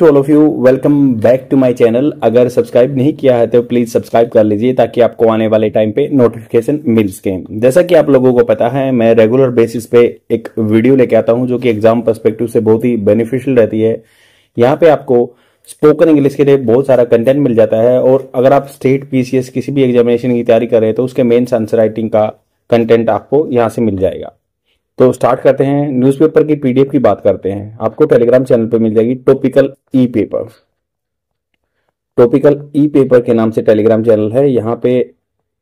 To all of you, welcome back to my channel. अगर subscribe नहीं किया है तो प्लीज सब्सक्राइब कर लीजिए ताकि आपको आने वाले टाइम पे नोटिफिकेशन मिल सके। जैसा कि आप लोगों को पता है, मैं रेगुलर बेसिस पे एक वीडियो लेके आता हूं जो कि एग्जाम पर्सपेक्टिव से बहुत ही बेनिफिशियल रहती है। यहाँ पे आपको स्पोकन इंग्लिश के लिए बहुत सारा कंटेंट मिल जाता है, और अगर आप स्टेट पीसीएस किसी भी एग्जामिनेशन की तैयारी कर रहे हैं तो उसके मेंस आंसर राइटिंग का कंटेंट आपको यहाँ से मिल जाएगा। तो स्टार्ट करते हैं। न्यूज़पेपर की पीडीएफ की बात करते हैं। आपको टेलीग्राम चैनल पे मिल जाएगी टॉपिकल ई पेपर। टॉपिकल ई पेपर के नाम से टेलीग्राम चैनल है। यहाँ पे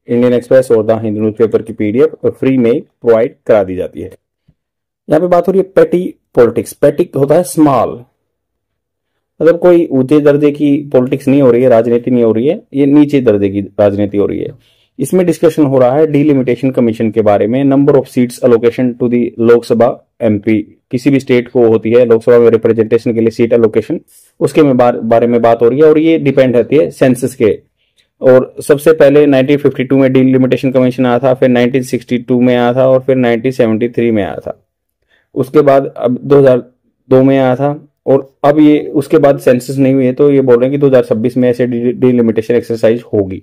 इंडियन एक्सप्रेस और द हिंदू न्यूज़पेपर की पीडीएफ फ्री में प्रोवाइड करा दी जाती है। यहाँ पे बात हो रही है पेटी पॉलिटिक्स। पेटी होता है स्मॉल, मतलब कोई ऊंचे दर्जे की पॉलिटिक्स नहीं हो रही है, राजनीति नहीं हो रही है, ये नीचे दर्जे की राजनीति हो रही है। इसमें डिस्कशन हो रहा है डिलिमिटेशन कमीशन के बारे में। Number of seats allocation to the Lok Sabha MP. किसी भी स्टेट को होती है लोकसभा में रिप्रेजेंटेशन के लिए सीट अलोकेशन, उसके बारे में बात हो रही है, और ये डिपेंड रहती है सेंसस के। और सबसे पहले 1952 में डिलिमिटेशन कमीशन आया था, फिर 1962 में आया था, और फिर 1973 में आया था। उसके बाद अब 2002 में आया था, और अब ये उसके बाद सेंसस नहीं हुई है, तो ये बोल रहे हैं कि 2026 में ऐसे डिलिमिटेशन एक्सरसाइज होगी।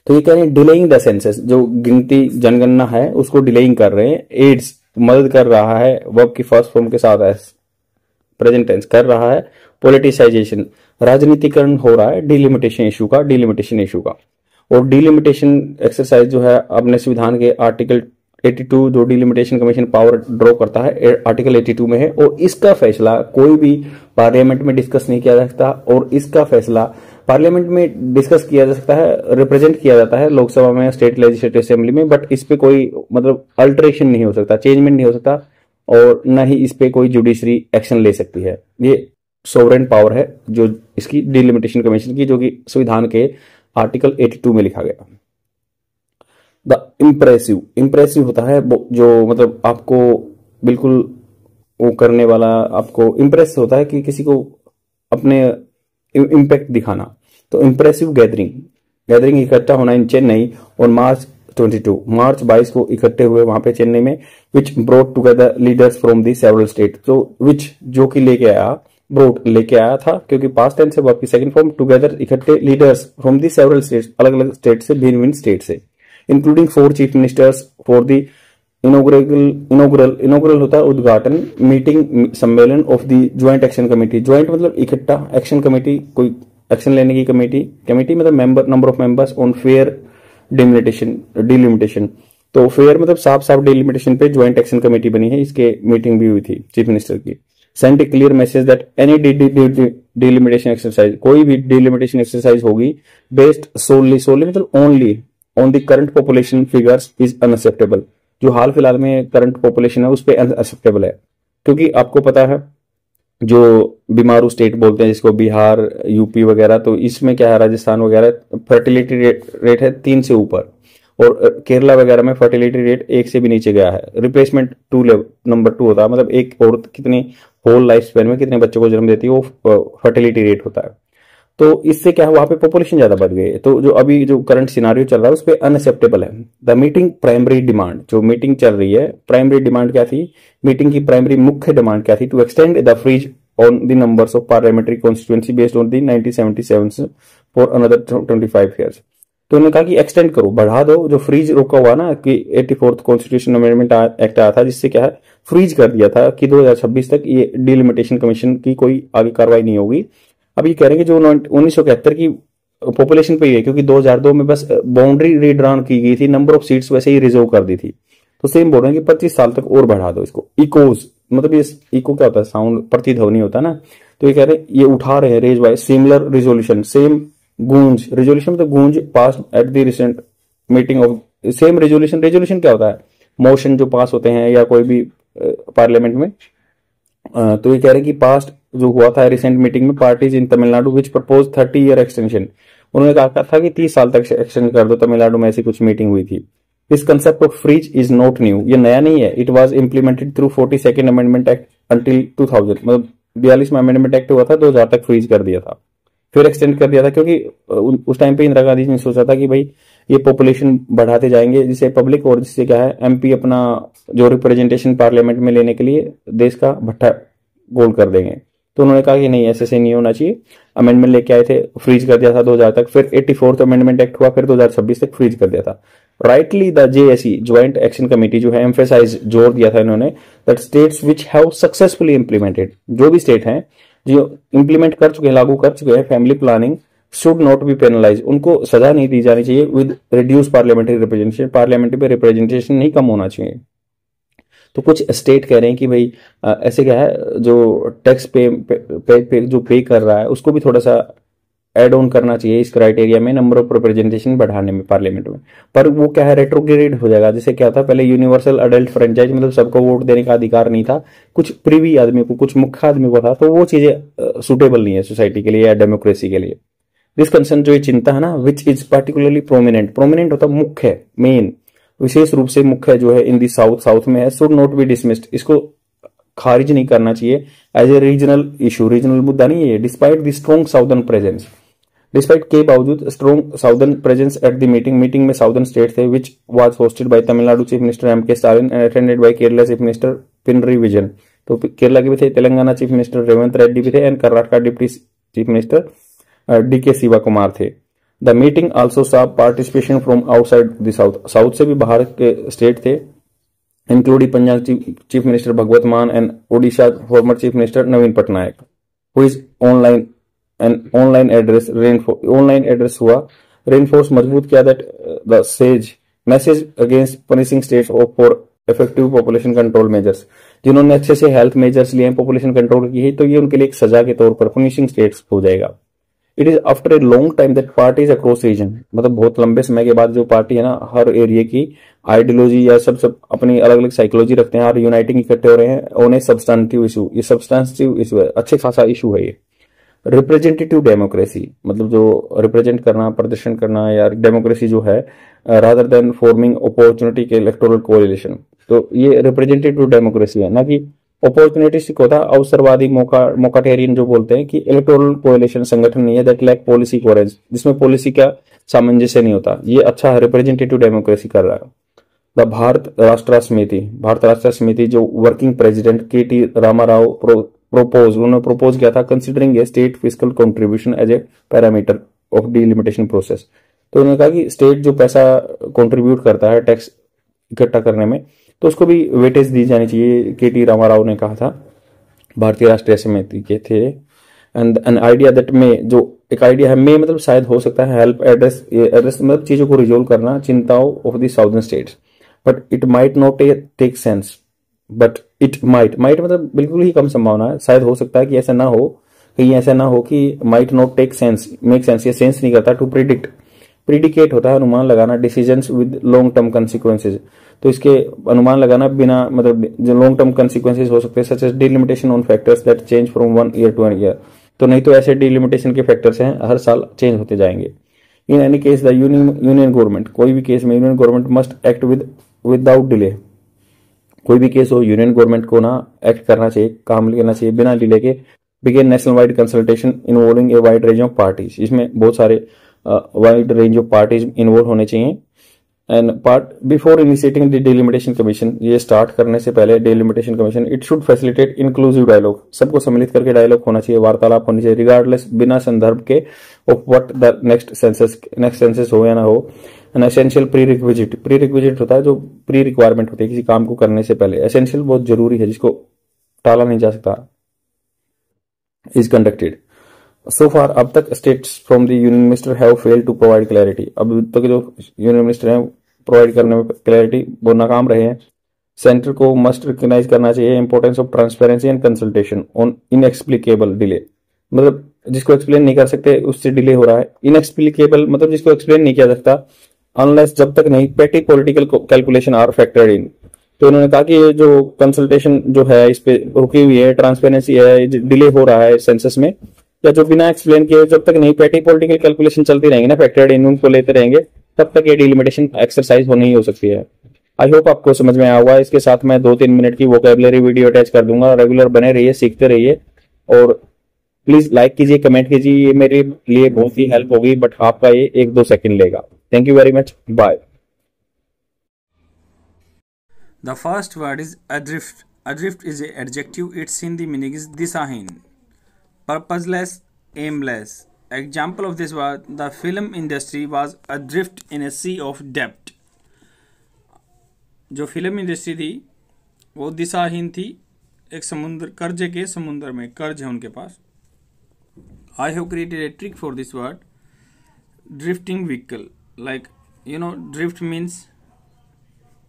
तो ये कह रहे हैं डिलेइंग द सेंसस, जो गिनती जनगणना है उसको डिलेइंग कर रहे हैं। एड्स मदद कर रहा है, वर्ब की फर्स्ट फॉर्म के साथ प्रेजेंट टेंस कर रहा है। पॉलिटिसाइजेशन, राजनीतिकरण हो रहा है डिलिमिटेशन इशू का। और डिलिमिटेशन एक्सरसाइज जो है अपने संविधान के आर्टिकल 82 जो डिलिमिटेशन कमीशन पावर ड्रॉ करता है आर्टिकल 82 में है, और इसका फैसला कोई भी पार्लियामेंट में डिस्कस नहीं किया जा सकता, और इसका फैसला पार्लियामेंट में डिस्कस किया जा सकता है, रिप्रेजेंट किया जाता है लोकसभा में, स्टेट लेजिस्लेटिव असेंबली में, बट इस पे कोई मतलब अल्टरेशन नहीं हो सकता, चेंजमेंट नहीं हो सकता, और न ही इस पे कोई जुडिशरी एक्शन ले सकती है। ये सोवरेन पावर है जो इसकी डिलिमिटेशन कमीशन की, जो कि संविधान के आर्टिकल 82 में लिखा गया। द इम्प्रेसिव होता है जो मतलब आपको बिल्कुल वो करने वाला, आपको इम्प्रेस होता है कि किसी को अपने इम्पैक्ट दिखाना। तो इम्प्रेसिव गैदरिंग इकट्ठा होना इन चेन्नई और मार्च 22 को इकट्ठे हुए वहां पे चेन्नई में, which brought together leaders from the several state. तो विच जो कि लेके आया, ब्रोट लेके आया था, क्योंकि पास्ट टेंस से वर्ब की सेकंड फॉर्म, टुगेदर इकट्ठे, leaders from the several states अलग अलग स्टेट से, भिन्न स्टेट से, including 4 chief ministers for the inaugural होता है उद्घाटन, मीटिंग सम्मेलन of the joint action committee. Joint मतलब इकट्ठा, एक्शन कमेटी कोई एक्शन लेने की कमेटी मतलब number of members on fair delimitation. तो फेयर मतलब साफ डिलिमिटेशन पे ज्वाइंट एक्शन कमेटी बनी है, इसके मीटिंग भी हुई थी चीफ मिनिस्टर की। Send A clear message that any delimitation exercise, कोई भी डिलिमिटेशन एक्सरसाइज होगी बेस्ड सोली मतलब only on the current population figures is unacceptable. जो हाल फिलहाल में करंट पॉपुलेशन है उस पर अनएक्सेप्टेबल है, क्योंकि आपको पता है जो बीमारू स्टेट बोलते हैं जिसको बिहार, यूपी वगैरह, तो इसमें क्या है, राजस्थान वगैरह फर्टिलिटी रेट है 3 से ऊपर, और केरला वगैरह में फर्टिलिटी रेट 1 से भी नीचे गया है। रिप्लेसमेंट नंबर 2 होता है, मतलब एक औरत कितनी होल लाइफ स्पेन में कितने बच्चों को जन्म देती है, वो फर्टिलिटी रेट होता है। तो इससे क्या है, वहां पे पॉपुलेशन ज्यादा बढ़ गई है, तो जो अभी जो करंट सिनारियो चल रहा है उस पर अनएक्सेप्टेबल है। द मीटिंग प्राइमरी डिमांड, जो मीटिंग चल रही है, प्राइमरी डिमांड क्या थी, मीटिंग की प्राइमरी मुख्य डिमांड क्या थी, to extend the freeze on the numbers of parliamentary constituency based on the 1977 for another 25 years. तो उन्होंने कहा कि एक्सटेंड करो, बढ़ा दो, जो फ्रीज रोका हुआ ना कि 84th कॉन्स्टिट्यूशन अमेंडमेंट एक्ट आया था, जिससे क्या है फ्रीज कर दिया था कि 2026 तक ये डिलिमिटेशन कमीशन की कोई आगे कार्रवाई नहीं होगी। अब ये कह रहे हैं कि जो 1971 की पॉपुलेशन पे ही है, क्योंकि 2002 में बस बाउंड्री रीड्रॉन की गई थी, नंबर ऑफ सीट्स वैसे ही रिजर्व कर दी थी, तो सेम बोल रहे हैं कि 25 साल तक और बढ़ा दो इसको। इकोज मतलब ये इको क्या होता है, साउंड, प्रतिध्वनि होता है ना, तो ये कह रहे हैं ये उठा रहे हैं raise by similar resolution, same गूंज, रिजोल्यूशन तो गूंज pass at the recent meeting of same resolution क्या होता है, मोशन जो पास होते हैं या कोई भी पार्लियामेंट में। तो ये कह रहे हैं कि पास्ट जो हुआ था रिसेंट मीटिंग में, parties in Tamil Nadu which propose 30 year extension, उन्होंने कहा था कि 30 साल तक एक्सटेंड कर दो। तमिलनाडु में ऐसी कुछ मीटिंग हुई थी। This concept of freeze is not new, ये नया नहीं है। It was implemented through 42nd amendment act until 2000, मतलब 42वां अमेंडमेंट एक्ट हुआ था, 2000 तक फ्रीज कर दिया था, फिर एक्सटेंड कर दिया था, क्योंकि उस टाइम पे इंदिरा गांधी ने सोचा था कि भाई ये पॉपुलेशन बढ़ाते जाएंगे जिससे पब्लिक, और जिससे क्या है एमपी अपना जो रिप्रेजेंटेशन पार्लियामेंट में लेने के लिए देश का भट्टा गोल कर देंगे। तो उन्होंने कहा कि नहीं, ऐसे नहीं होना चाहिए। अमेंडमेंट लेके आए थे, फ्रीज कर दिया था 2000 तक, फिर 84th अमेंडमेंट एक्ट हुआ, फिर 2026 तक फ्रीज कर दिया था। Rightly the JSE joint action committee जो है एम्फेसाइज, जोर दिया था इन्होंने, that states which have successfully implemented, जो भी स्टेट हैं जो इंप्लीमेंट कर चुके हैं, लागू कर चुके हैं family planning, should not be penalise, उनको सजा नहीं दी जानी चाहिए with reduce parliamentary representation, parliamentary पे रिप्रेजेंटेशन नहीं कम होना चाहिए। तो कुछ स्टेट कह रहे हैं कि भाई ऐसे क्या है, जो टैक्स पे जो पे कर रहा है उसको भी थोड़ा सा ऐड ऑन करना चाहिए इस क्राइटेरिया में, नंबर ऑफ रिप्रेजेंटेशन बढ़ाने में पार्लियामेंट में। पर वो क्या है, रेट्रोग्रेड हो जाएगा। जैसे क्या था पहले, यूनिवर्सल अडल्ट फ्रेंचाइज, मतलब सबको वोट देने का अधिकार नहीं था, कुछ प्रीवी आदमी को, कुछ मुख्य आदमी को था, तो वो चीजें सुटेबल नहीं है सोसाइटी के लिए या डेमोक्रेसी के लिए। दिस कंसर्न, जो ये चिंता है ना, which is particularly prominent, prominent होता मुख्य, मेन, विशेष रूप से मुख्य जो है इन दी साउथ, साउथ में है, शुड नॉट बी डिसमिस्ड, इसको खारिज नहीं करना चाहिए as a regional issue, regional मुद्दा नहीं है। Despite the strong southern presence, despite के बावजूद strong southern presence at the meeting में साउदर्न स्टेट थे, which was hosted by Tamil Nadu chief minister M K Stalin and attended by Kerala chief minister Pinarayi Vijayan. तो केरला के भी थे, तेलंगाना चीफ मिनिस्टर रेवंत रेड्डी भी थे, and Karnataka deputy chief minister D K Shivakumar थे। The meeting also saw participation from outside the south, south से भी बाहर के स्टेट थे, इंक्लूडिंग पंजाब चीफ मिनिस्टर भगवत मान and Odisha former chief minister Naveen Patnaik, who is online and online address हुआ, reinforce मजबूत किया that the sage message against punishing states for effective population control measures, जिन्होंने अच्छे से हेल्थ मेजर्स लिए हैं, पॉपुलेशन कंट्रोल की है, तो ये उनके लिए एक सजा के तौर पर पनिशिंग स्टेट्स हो जाएगा। It is after a long time that parties across region, मतलब बहुत लंबे समय के बाद जो पार्टी है ना, हर एरिया की आइडियोलॉजी या सब अपनी अलग अलग साइकोलॉजी रखते हैं, हर यूनाइटिंग इकट्ठे हो रहे हैं ऑन ए सब्सटेंटिव इशू, ये सब्सटेंटिव इशू है, अच्छे खासा इशू है ये। रिप्रेजेंटेटिव डेमोक्रेसी, मतलब जो रिप्रेजेंट करना, प्रदर्शन करना, या डेमोक्रेसी जो है, रादर देन फॉर्मिंग अपॉर्चुनिटी के इलेक्टोरल कोएलिशन, तो ये रिप्रेजेंटेटिव डेमोक्रेसी है, ना कि अपॉर्चुनिटिस्टिक होता है, अवसरवादी, मोकाटेरियन जो बोलते हैं कि इलेक्टोरल कोएलिशन संगठन नहीं है, दैट लैक पॉलिसी कोहेरेंस, जिसमें पॉलिसी का सामंजस्य नहीं होता, ये अच्छा है, रिप्रेजेंटेटिव डेमोक्रेसी कर रहा है। द भारत राष्ट्र समिति जो working president K T Rama Rao उन्होंने प्रपोज किया था, considering a state physical contribution as a parameter of delimitation process, तो उन्होंने कहा कि स्टेट जो पैसा कंट्रीब्यूट करता है टैक्स इकट्ठा करने में, तो उसको भी वेटेज दी जानी चाहिए, के टी रामाराव ने कहा था, भारतीय राष्ट्रीय समिति के थे। एंड एन आइडिया दैट में, जो एक आइडिया है, में मतलब शायद हो सकता है, हेल्प एड्रेस मतलब चीजों को रिजोल्व करना, चिंताओं of the southern states, but it might not take sense, but it might मतलब बिल्कुल ही कम संभावना है, शायद हो सकता है कि ऐसा ना हो, कहीं ऐसा ना हो कि might not take sense, make sense, ये सेंस नहीं करता, टू प्रिडिकेट होता है अनुमान लगाना, decisions with long term consequences, तो इसके अनुमान लगाना बिना, मतलब जो लॉन्ग टर्म कंसिक्वेंसेज हो सकते हैं, such as delimitation on factors that change from 1 year to 1 year, तो नहीं तो ऐसे डिलिमिटेशन के फैक्टर्स हैं, हर साल चेंज होते जाएंगे। In any case the union government, कोई भी केस में union government must act without delay, कोई भी केस हो यूनियन गवर्नमेंट को ना एक्ट करना चाहिए, काम लेना चाहिए बिना डिले के, begin national wide consultation involving a wide range of parties, इसमें बहुत सारे wide range of parties involve होने चाहिए। And part before initiating the delimitation commission, ये स्टार्ट करने से पहले delimitation commission, it should facilitate inclusive dialogue, सबको सम्मिलित करके डायलॉग होना चाहिए, वार्तालाप होनी चाहिए, रिगार्डलेस, बिना संदर्भ के, of what the next census हो या ना हो। एन एसेंशियल प्री रिक्विजिट होता है, जो प्री रिक्वायरमेंट होती है किसी काम को करने से पहले, एसेंशियल बहुत जरूरी है, जिसको टाला नहीं जा सकता, इज कंडक्टेड। सो फार, अब तक states from the union minister have failed to provide clarity, अब तक जो यूनियन मिनिस्टर हैं प्रोवाइड करने में क्लैरिटी वो नाकाम रहे हैं। सेंटर को मस्ट रिकॉग्नाइज करना चाहिए importance of transparency and consultation on inexplicable delay, मतलब जिसको एक्सप्लेन नहीं कर सकते उससे डिले हो रहा है। इनएक्सप्लिकेबल मतलब जिसको एक्सप्लेन नहीं किया सकता, अनलेस जब तक नहीं petty political calculation are factored in, तो उन्होंने कहा कि ये जो कंसल्टेशन जो है इस पे रुकी हुई है, ट्रांसपेरेंसी है, डिले हो रहा है सेंसस में, या जो बिना एक्सप्लेन किए जब तक नहीं पेटी पॉलिटिकल कैलकुलेशन चलती रहेंगी ना, फैक्टर्ड इन उनको लेते रहेंगे, तब तक ये डिलिमिटेशन एक्सरसाइज होनी ही हो सकती है। आई होप आपको समझ में आया होगा। इसके साथ मैं 2-3 मिनट की वोकेबलरी वीडियो अटैच कर दूंगा, रेगुलर बने रहिए, सीखते रहिए, और प्लीज लाइक कीजिए, कमेंट कीजिए, ये मेरे लिए बहुत ही हेल्प होगी, बट आपका ये 1-2 सेकंड लेगा। Thank you very much, bye. The first word is adrift. Adrift is an adjective. Its Hindi meaning is दिशाहीन. purposeless, aimless. Example of this was the film industry was adrift in a sea of debt. जो film industry थी वो दिशाहीन थी एक समुद्र, कर्जे के समुद्र में, कर्ज है उनके पास. I have created a trick for this word, drifting vehicle. Like you know, drift means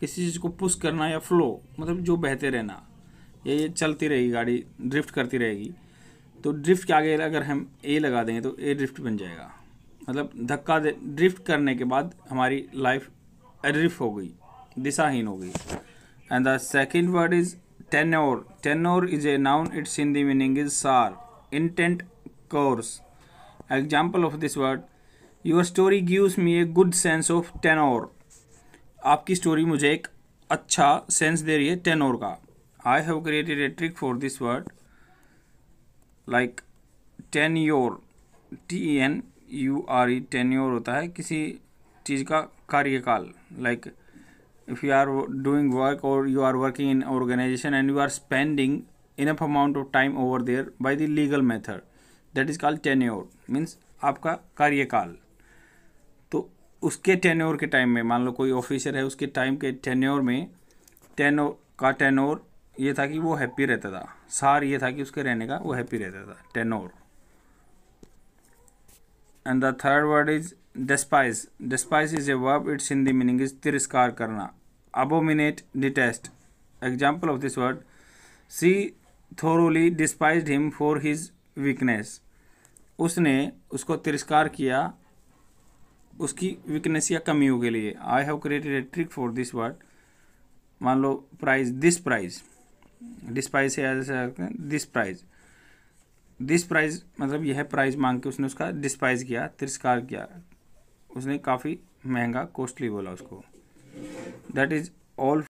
किसी चीज़ को पुश करना या फ्लो, मतलब जो बहते रहना, ये चलती रहेगी गाड़ी, ड्रिफ्ट करती रहेगी. तो ड्रिफ्ट के आगे अगर हम ए लगा देंगे तो ए ड्रिफ्ट बन जाएगा. मतलब धक्का दे, ड्रिफ्ट करने के बाद हमारी लाइफ एड्रिफ्ट हो गई, दिशाहीन हो गई. And the second word is tenure. Tenure is a noun, it's Hindi meaning is सार, intent, course. Example of this word, your story gives me a good sense of tenor. आपकी स्टोरी मुझे एक अच्छा सेंस दे रही है टेनोर का. I have created a trick for this word, like tenure, TENURE. Tenure होता है किसी चीज़ का कार्यकाल. Like if you are doing work और you are working in organization and you are spending enough amount of time over there by the legal method, that is called tenure. Means आपका कार्यकाल. तो उसके टेन्योर के time में, मान लो कोई officer है, उसके टाइम के टेन्योर में, टेन्योर ये था कि वो हैप्पी रहता था. सार ये था कि उसके रहने का वो हैप्पी रहता था, tenure. And the third word is despise. Despise is a verb, it's Hindi meaning is तिरस्कार करना, abominate, detest. Example of this word, she thoroughly despised him for his weakness. उसने उसको तिरस्कार किया उसकी वीकनेस या कमियों के लिए. I have created a trick for this word. मान लो प्राइज, दिस प्राइज, डिस्पाइज से दिस प्राइज. दिस प्राइज मतलब यह प्राइज मांग के उसने उसका डिस्पाइज किया, तिरस्कार किया. उसने काफ़ी महंगा, कॉस्टली बोला उसको. That is all